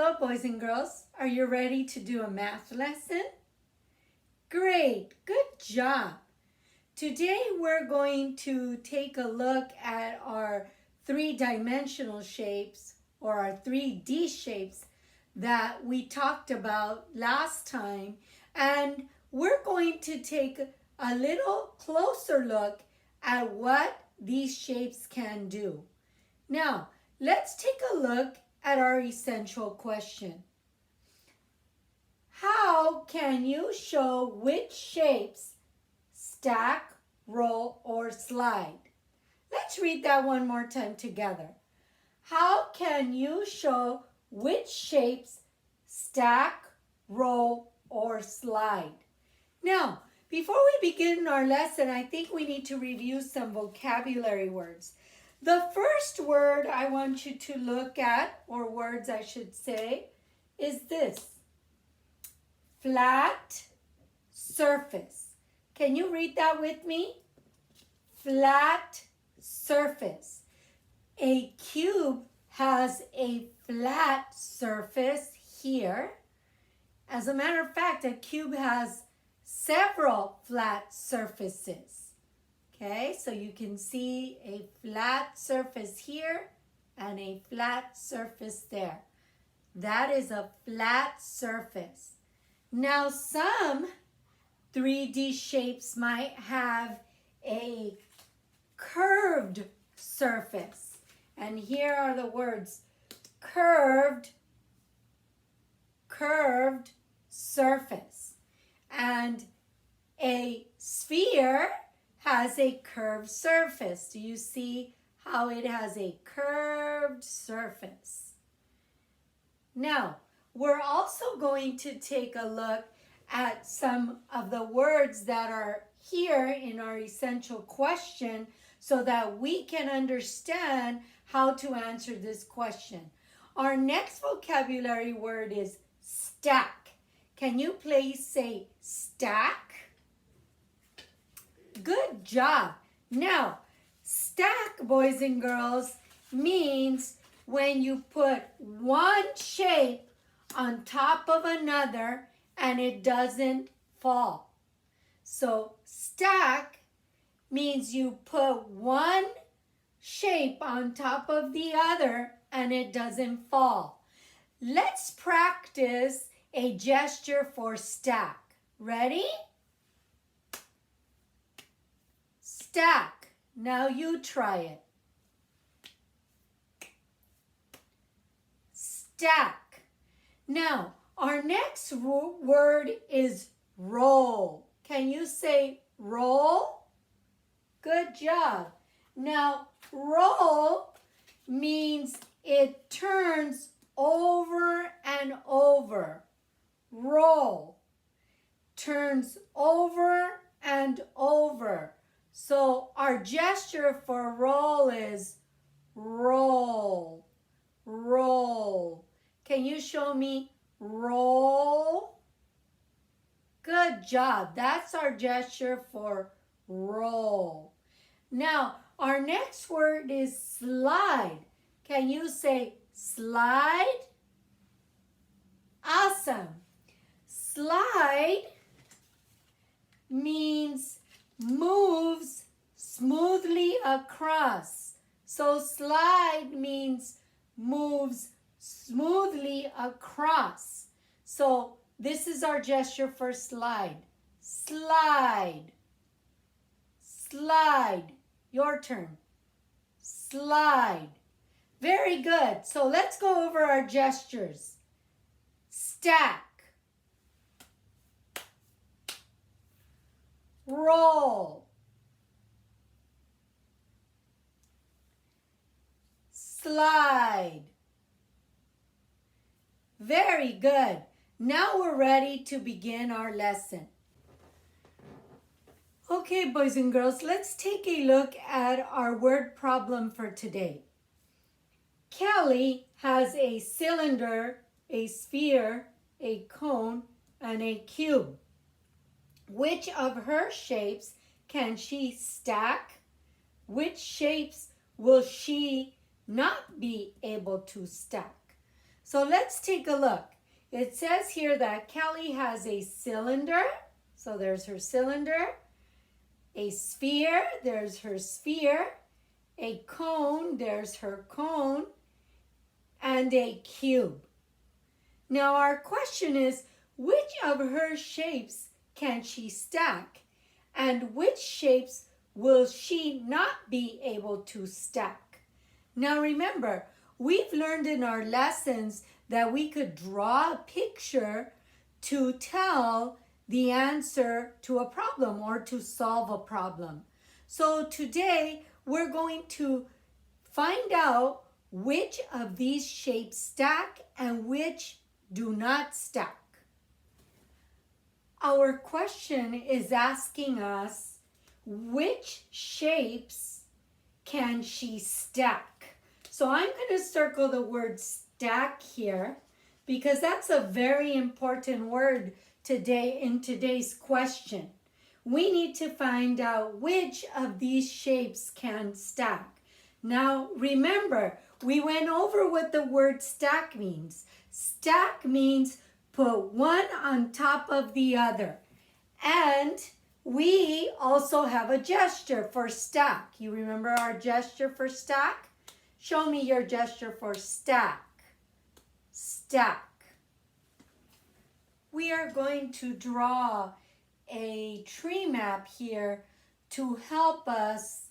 Hello, boys and girls. Are you ready to do a math lesson? Great, good job. Today we're going to take a look at our three-dimensional shapes or our 3D shapes that we talked about last time, and we're going to take a little closer look at what these shapes can do. Now, let's take a look at our essential question. How can you show which shapes stack, roll, or slide? Let's read that one more time together. How can you show which shapes stack, roll, or slide? Now, before we begin our lesson, I think we need to review some vocabulary words. The first word I want you to look at, or words I should say, is this. Flat surface. Can you read that with me? Flat surface. A cube has a flat surface here. As a matter of fact, a cube has several flat surfaces. Okay, so you can see a flat surface here and a flat surface there. That is a flat surface. Now, some 3D shapes might have a curved surface. And here are the words: curved surface. And a sphere has a curved surface. Do you see how it has a curved surface? Now, we're also going to take a look at some of the words that are here in our essential question so that we can understand how to answer this question. Our next vocabulary word is stack. Can you please say stack? Good job. Now, stack, boys and girls, means when you put one shape on top of another and it doesn't fall. So stack means you put one shape on top of the other and it doesn't fall. Let's practice a gesture for stack. Ready? Stack. Now you try it. Stack. Now, our next word is roll. Can you say roll? Good job. Now, roll means it turns over and over. Roll. Turns over and over. So our gesture for roll is roll, roll. Can you show me roll? Good job. That's our gesture for roll. Now, our next word is slide. Can you say slide? Awesome. Slide means moves smoothly across. So slide means moves smoothly across. So this is our gesture for slide. Slide. Slide. Your turn. Slide. Very good. So let's go over our gestures. Stack. Roll. Slide. Very good. Now we're ready to begin our lesson. Okay, boys and girls, let's take a look at our word problem for today. Kelly has a cylinder, a sphere, a cone, and a cube. Which of her shapes can she stack? Which shapes will she not be able to stack? So let's take a look. It says here that Kelly has a cylinder. So there's her cylinder. A sphere, there's her sphere. A cone, there's her cone. And a cube. Now our question is, which of her shapes can she stack? And which shapes will she not be able to stack? Now remember, we've learned in our lessons that we could draw a picture to tell the answer to a problem or to solve a problem. So today we're going to find out which of these shapes stack and which do not stack. Our question is asking us, which shapes can she stack? So I'm going to circle the word stack here because that's a very important word today in today's question. We need to find out which of these shapes can stack. Now remember, we went over what the word stack means. Stack means put one on top of the other. And we also have a gesture for stack. You remember our gesture for stack? Show me your gesture for stack. Stack. We are going to draw a tree map here to help us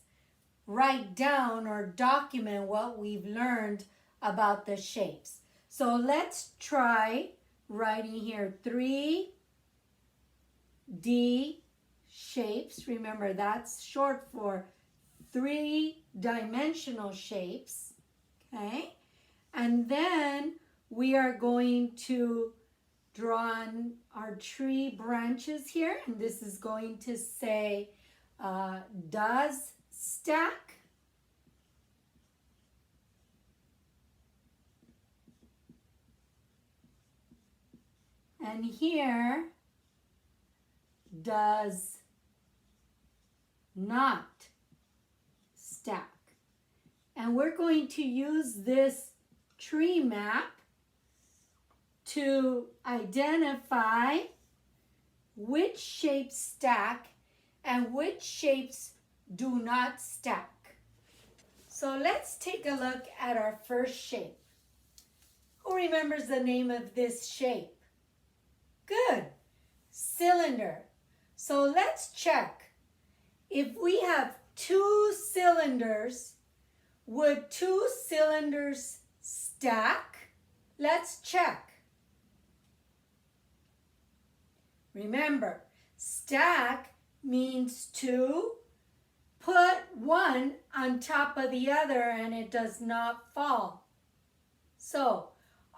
write down or document what we've learned about the shapes. So let's try writing here 3D shapes. Remember, that's short for three-dimensional shapes. Okay? And then we are going to draw on our tree branches here. And this is going to say, does stack. And here, does not stack. And we're going to use this tree map to identify which shapes stack and which shapes do not stack. So let's take a look at our first shape. Who remembers the name of this shape? Good. Cylinder. So let's check. If we have two cylinders, would two cylinders stack? Let's check. Remember, stack means to put one on top of the other and it does not fall. So,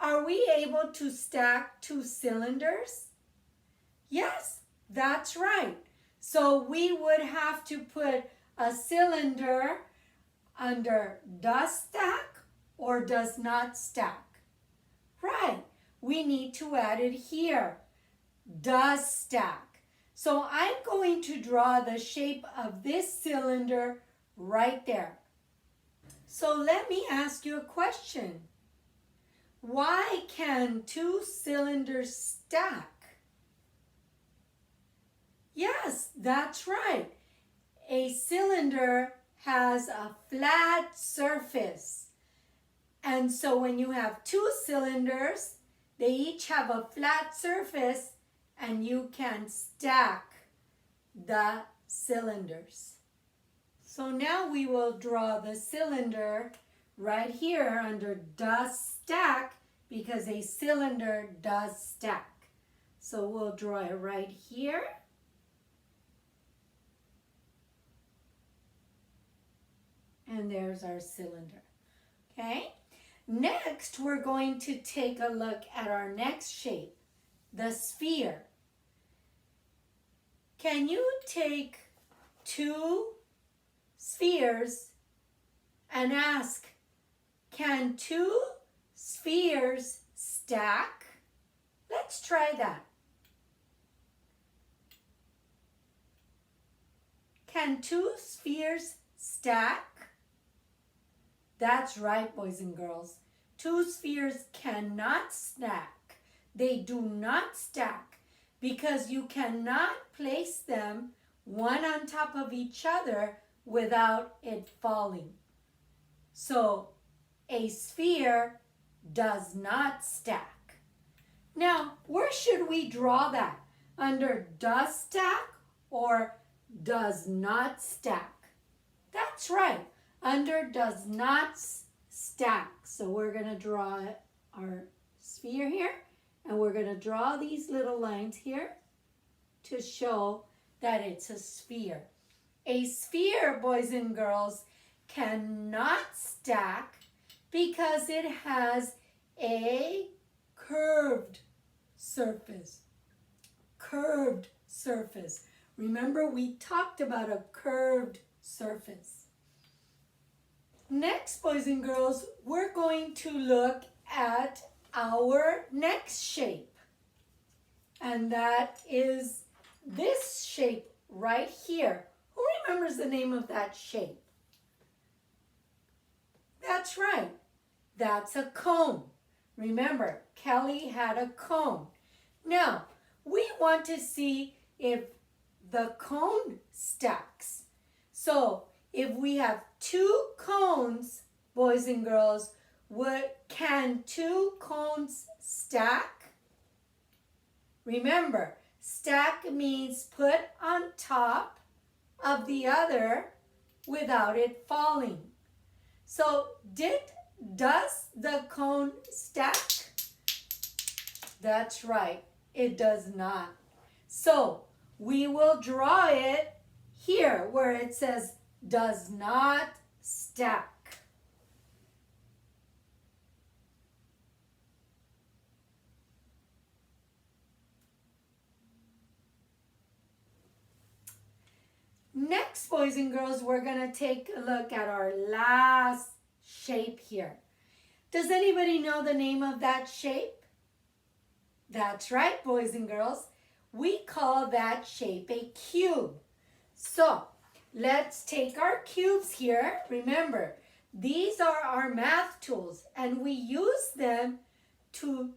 are we able to stack two cylinders? Yes, that's right. So we would have to put a cylinder under does stack or does not stack. Right, we need to add it here. Does stack. So I'm going to draw the shape of this cylinder right there. So let me ask you a question. Why can two cylinders stack? Yes, that's right. A cylinder has a flat surface. And so when you have two cylinders, they each have a flat surface and you can stack the cylinders. So now we will draw the cylinder right here under does stack because a cylinder does stack. So we'll draw it right here. And there's our cylinder. Okay? Next, we're going to take a look at our next shape, the sphere. Can you take two spheres and ask, can two spheres stack? Let's try that. Can two spheres stack? That's right, boys and girls. two spheres cannot stack. They do not stack because you cannot place them one on top of each other without it falling. So a sphere does not stack. Now, where should we draw that? Under does stack or does not stack? That's right, under does not stack. So we're going to draw our sphere here, and we're going to draw these little lines here to show that it's a sphere. A sphere, boys and girls, cannot stack because it has a curved surface. Curved surface. Remember, we talked about a curved surface. Next, boys and girls, we're going to look at our next shape. And that is this shape right here. Who remembers the name of that shape? That's right. That's a cone. Remember, Kelly had a cone. Now, we want to see if the cone stacks. So, if we have two cones, boys and girls, can two cones stack? Remember, stack means put on top of the other without it falling. So, does the cone stack? That's right, it does not. So, we will draw it here where it says does not stack. Next, boys and girls, we're going to take a look at our last shape here. Does anybody know the name of that shape? That's right, boys and girls. We call that shape a cube. So, let's take our cubes here. Remember, these are our math tools, and we use them to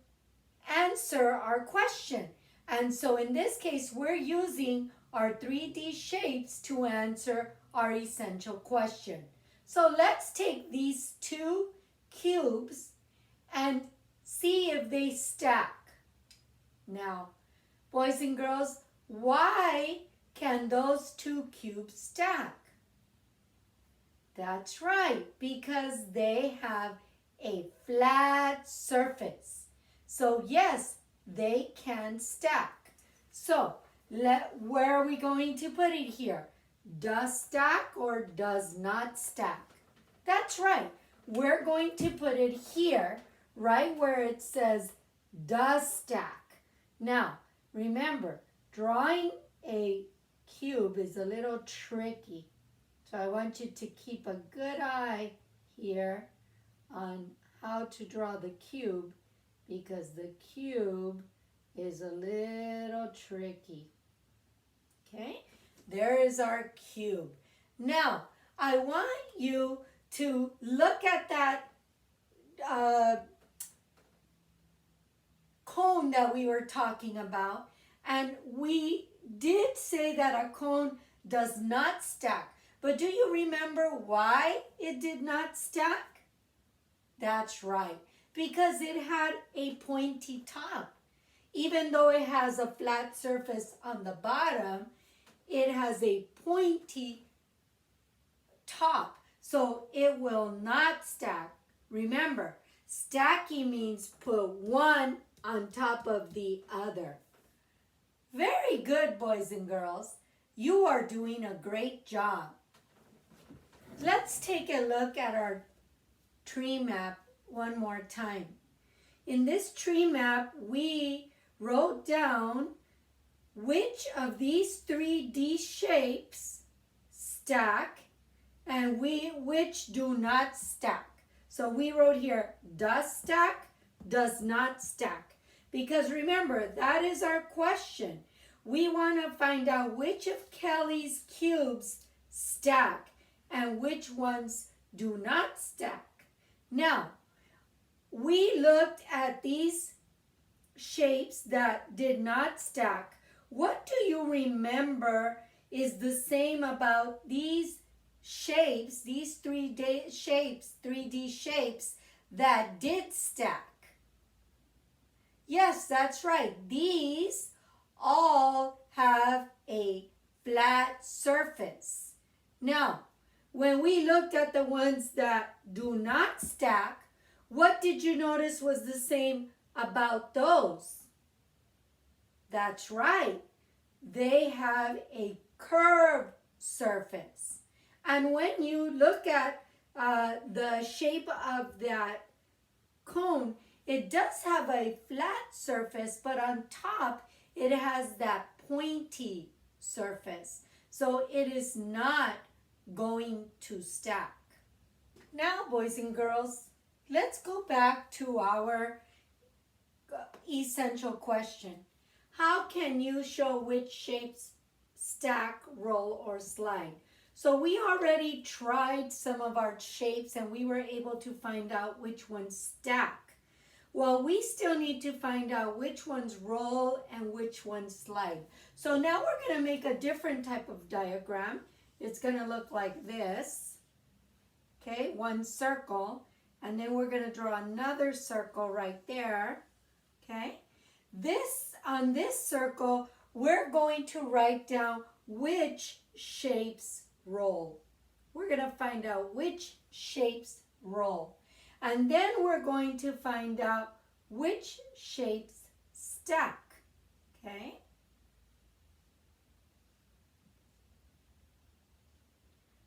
answer our question. And so in this case, we're using our 3D shapes to answer our essential question. So let's take these two cubes and see if they stack. Now, boys and girls, why can those two cubes stack? That's right, because they have a flat surface. So yes, they can stack. So where are we going to put it here? Does stack or does not stack? That's right. We're going to put it here, right where it says does stack. Now, remember, drawing a cube is a little tricky. So I want you to keep a good eye here on how to draw the cube, because the cube is a little tricky. Okay, there is our cube. Now, I want you to look at that cone that we were talking about, and we did say that a cone does not stack. But do you remember why it did not stack? That's right, because it had a pointy top. Even though it has a flat surface on the bottom, it has a pointy top, so it will not stack. Remember, stacking means put one on top of the other. Very good, boys and girls. You are doing a great job. Let's take a look at our tree map one more time. In this tree map, we wrote down which of these 3D shapes stack and which do not stack. So we wrote here, does stack, does not stack. Because remember, that is our question. We want to find out which of Kelly's cubes stack and which ones do not stack. Now, we looked at these shapes that did not stack. What do you remember is the same about these shapes, these 3D shapes that did stack? Yes, that's right. These all have a flat surface. Now, when we looked at the ones that do not stack, what did you notice was the same about those? That's right. They have a curved surface. And when you look at the shape of that cone, it does have a flat surface, but on top it has that pointy surface. So it is not going to stack. Now, boys and girls, let's go back to our essential question. How can you show which shapes stack, roll, or slide? So we already tried some of our shapes and we were able to find out which ones stack. Well, we still need to find out which ones roll and which ones slide. So now we're going to make a different type of diagram. It's going to look like this. Okay, one circle. And then we're going to draw another circle right there. Okay. On this circle, we're going to write down which shapes roll. We're going to find out which shapes roll. And then we're going to find out which shapes stack. Okay?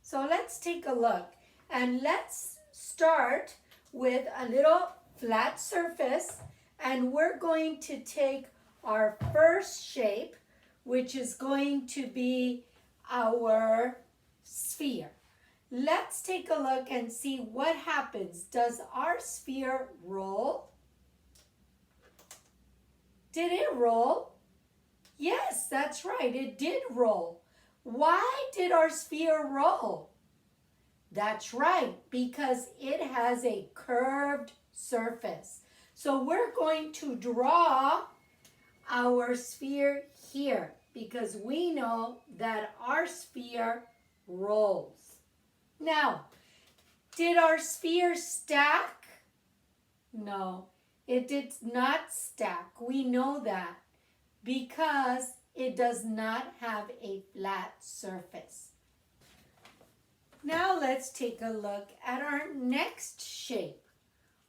So let's take a look. And let's start with a little flat surface. And we're going to take our first shape, which is going to be our sphere. Let's take a look and see what happens. Does our sphere roll? Did it roll? Yes, that's right. It did roll. Why did our sphere roll? That's right, because it has a curved surface. So we're going to draw our sphere here because we know that our sphere rolls. Now, did our sphere stack? No, it did not stack. We know that because it does not have a flat surface. Now let's take a look at our next shape.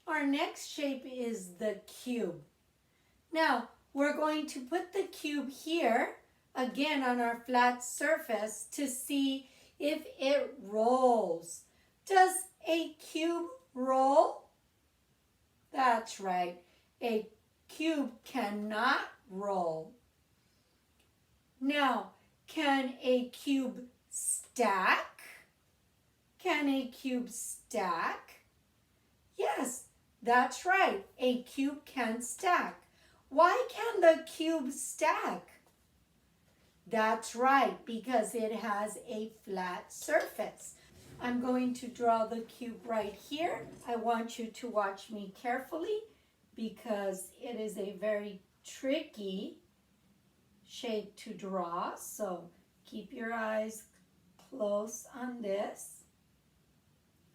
Our next shape is the cube. Now, we're going to put the cube here, again on our flat surface, to see if it rolls. Does a cube roll? That's right. A cube cannot roll. Now, can a cube stack? Can a cube stack? Yes, that's right. A cube can stack. Why can the cube stack? That's right, because it has a flat surface. I'm going to draw the cube right here. I want you to watch me carefully because it is a very tricky shape to draw. So keep your eyes close on this.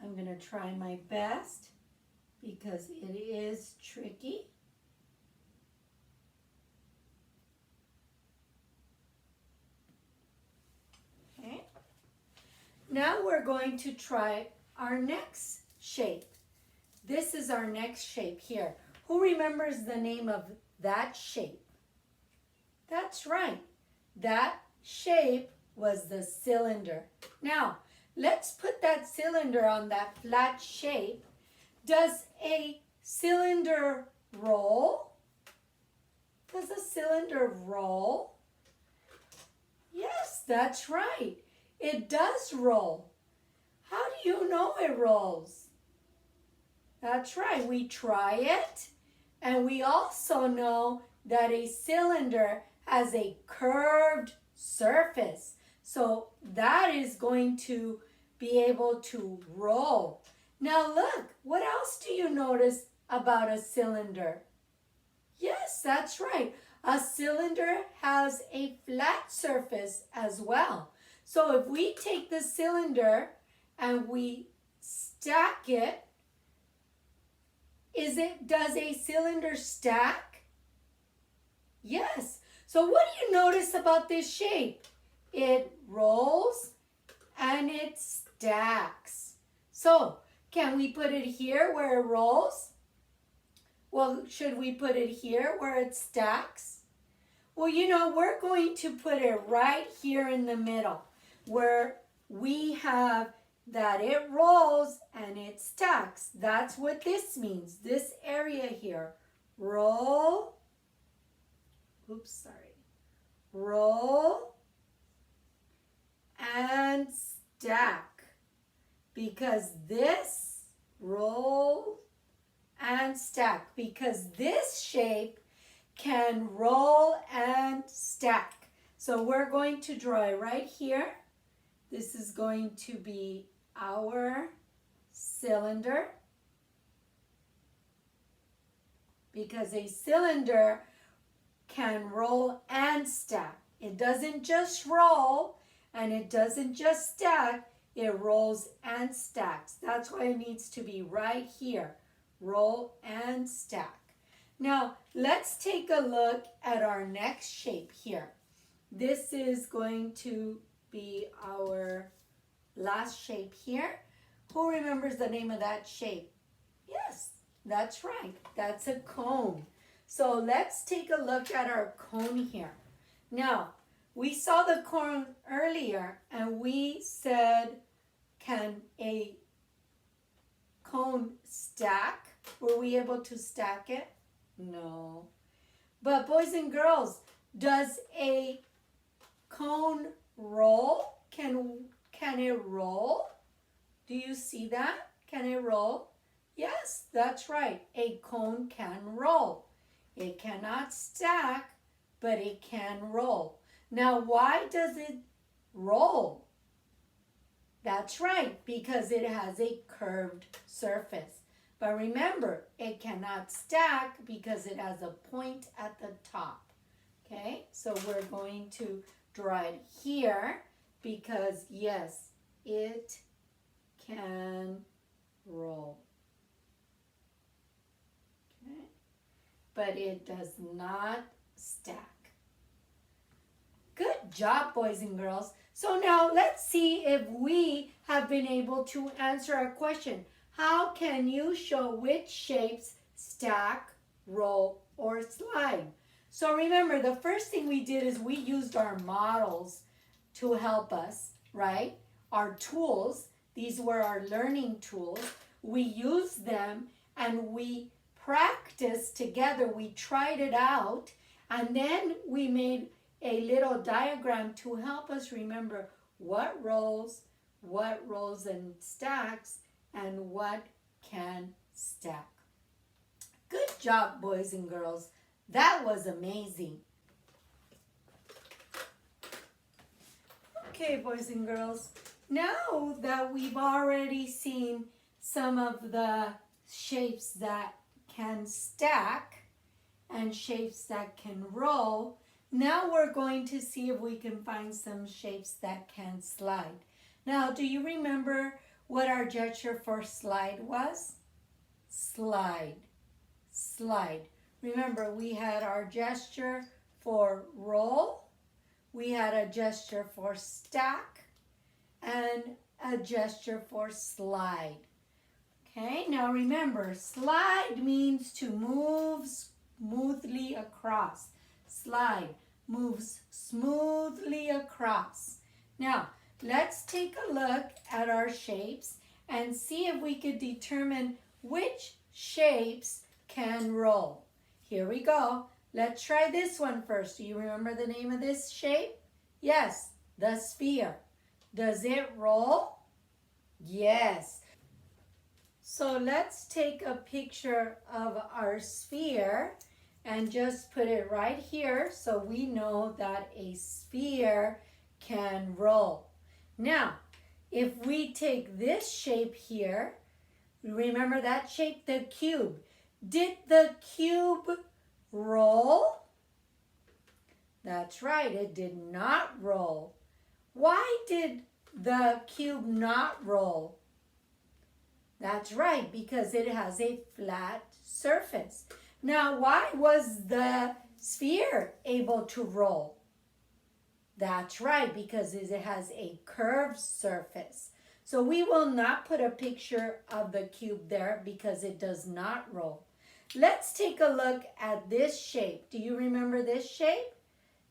I'm going to try my best because it is tricky. Okay. Now we're going to try our next shape. This is our next shape here. Who remembers the name of that shape? That's right. That shape was the cylinder. Now, let's put that cylinder on that flat shape. Does a cylinder roll? Does a cylinder roll? Yes, that's right. It does roll. How do you know it rolls? That's right. We try it, and we also know that a cylinder has a curved surface. So that is going to be able to roll. Now look, what else do you notice about a cylinder? Yes, that's right. A cylinder has a flat surface as well. So if we take the cylinder and we stack it, does a cylinder stack? Yes. So what do you notice about this shape? It rolls and it stacks. So can we put it here where it rolls? Well, should we put it here where it stacks? Well, you know, we're going to put it right here in the middle where we have that it rolls and it stacks. That's what this means. This area here. Roll. Oops, sorry. Roll and stack. Because this roll and stack. Because this shape can roll and stack. So we're going to draw it right here. This is going to be our cylinder. Because a cylinder can roll and stack. It doesn't just roll and it doesn't just stack. It rolls and stacks. That's why it needs to be right here. Roll and stack. Now, let's take a look at our next shape here. This is going to be our last shape here. Who remembers the name of that shape? Yes, that's right. That's a cone. So let's take a look at our cone here. Now, we saw the cone earlier and we said, can a cone stack? Were we able to stack it? No. But boys and girls, does a cone roll? Can it roll? Do you see that? Can it roll? Yes, that's right. A cone can roll. It cannot stack, but it can roll. Now, why does it roll? That's right, because it has a curved surface. But remember, it cannot stack because it has a point at the top. Okay, so we're going to draw it here because, yes, it can roll. Okay, but it does not stack. Good job, boys and girls. So now let's see if we have been able to answer our question. How can you show which shapes stack, roll, or slide? So remember, the first thing we did is we used our models to help us, right? Our tools, these were our learning tools. We used them and we practiced together. We tried it out and then we made a little diagram to help us remember what rolls and stacks, and what can stack. Good job, boys and girls. That was amazing. Okay, boys and girls, now that we've already seen some of the shapes that can stack and shapes that can roll, now we're going to see if we can find some shapes that can slide. Now, do you remember what our gesture for slide was? Slide, slide. Remember, we had our gesture for roll, we had a gesture for stack, and a gesture for slide. Okay, now remember, slide means to move smoothly across. Slide moves smoothly across. Now, let's take a look at our shapes and see if we could determine which shapes can roll. Here we go. Let's try this one first. Do you remember the name of this shape? Yes, the sphere. Does it roll? Yes. So let's take a picture of our sphere and just put it right here so we know that a sphere can roll. Now, if we take this shape here, remember that shape, the cube. Did the cube roll? That's right, it did not roll. Why did the cube not roll? That's right, because it has a flat surface. Now, why was the sphere able to roll? That's right, because it has a curved surface. So we will not put a picture of the cube there because it does not roll. Let's take a look at this shape. Do you remember this shape?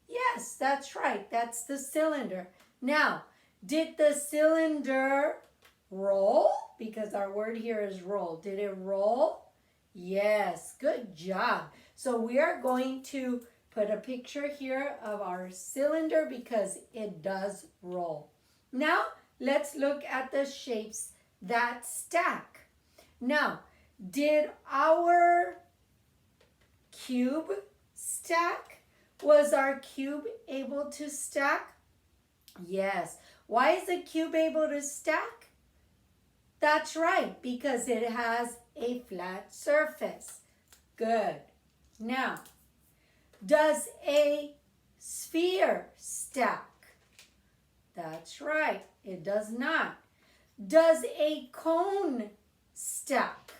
Yes, that's right. That's the cylinder. Now, did the cylinder roll? Because our word here is roll. Did it roll? Yes, good job. So we are going to put a picture here of our cylinder because it does roll. Now, let's look at the shapes that stack. Now, did our cube stack? Was our cube able to stack? Yes. Why is the cube able to stack? That's right, because it has a flat surface. Good. Now, does a sphere stack? That's right, it does not. Does a cone stack?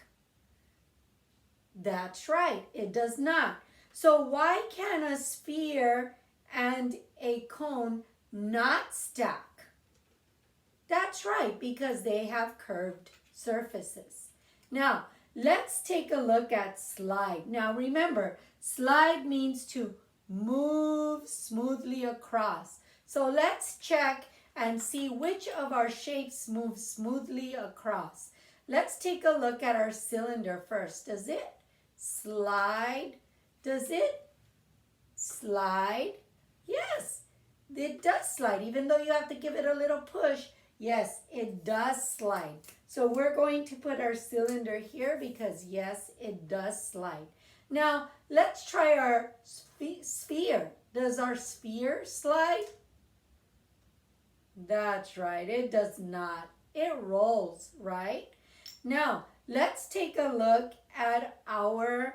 That's right, it does not. So why can a sphere and a cone not stack? That's right, because they have curved surfaces. Now, let's take a look at slide. Now remember, slide means to move smoothly across. So let's check and see which of our shapes move smoothly across. Let's take a look at our cylinder first. Does it slide? Does it slide? Yes, it does slide, even though you have to give it a little push. Yes, it does slide. So we're going to put our cylinder here because yes, it does slide. Now, let's try our sphere. Does our sphere slide? That's right, it does not. It rolls, right? Now, let's take a look at our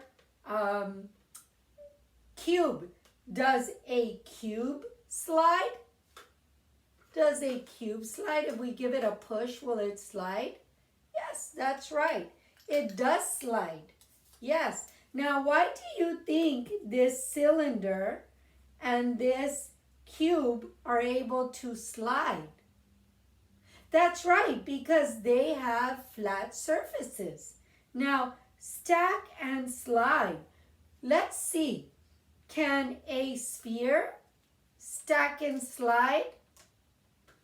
cube. Does a cube slide? Does a cube slide? If we give it a push, will it slide? Yes, that's right. It does slide. Yes. Now, why do you think this cylinder and this cube are able to slide? That's right, because they have flat surfaces. Now, stack and slide. Let's see. Can a sphere stack and slide?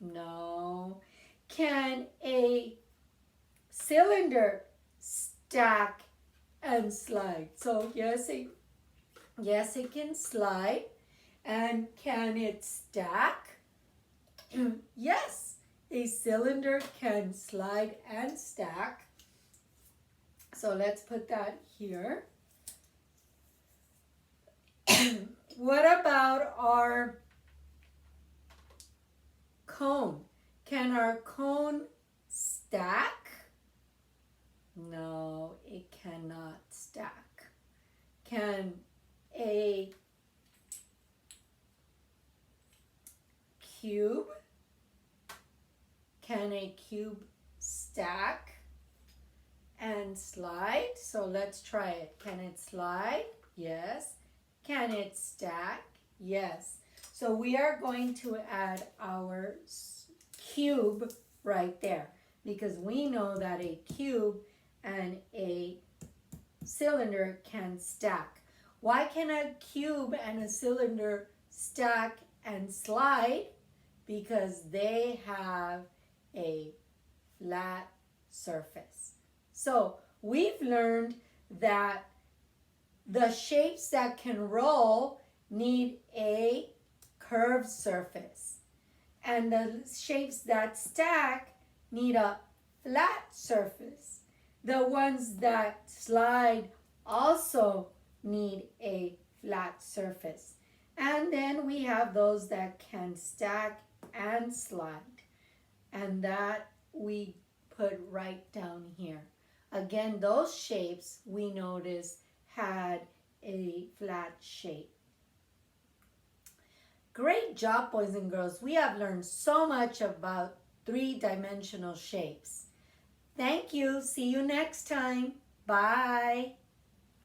No. Can a cylinder stack and slide? So yes, it can slide. And can it stack? Yes, a cylinder can slide and stack. So let's put that here. What about our cone? Can our cone stack? No, it cannot stack. Can a cube? Can a cube stack and slide? So let's try it. Can it slide? Yes. Can it stack? Yes. So we are going to add our cube right there because we know that a cube and a cylinder can stack. Why can a cube and a cylinder stack and slide? Because they have a flat surface. So we've learned that the shapes that can roll need a curved surface, and the shapes that stack need a flat surface. The ones that slide also need a flat surface. And then we have those that can stack and slide, and that we put right down here. Again, those shapes we noticed had a flat shape. Great job, boys and girls. We have learned so much about three-dimensional shapes. Thank you. See you next time. Bye.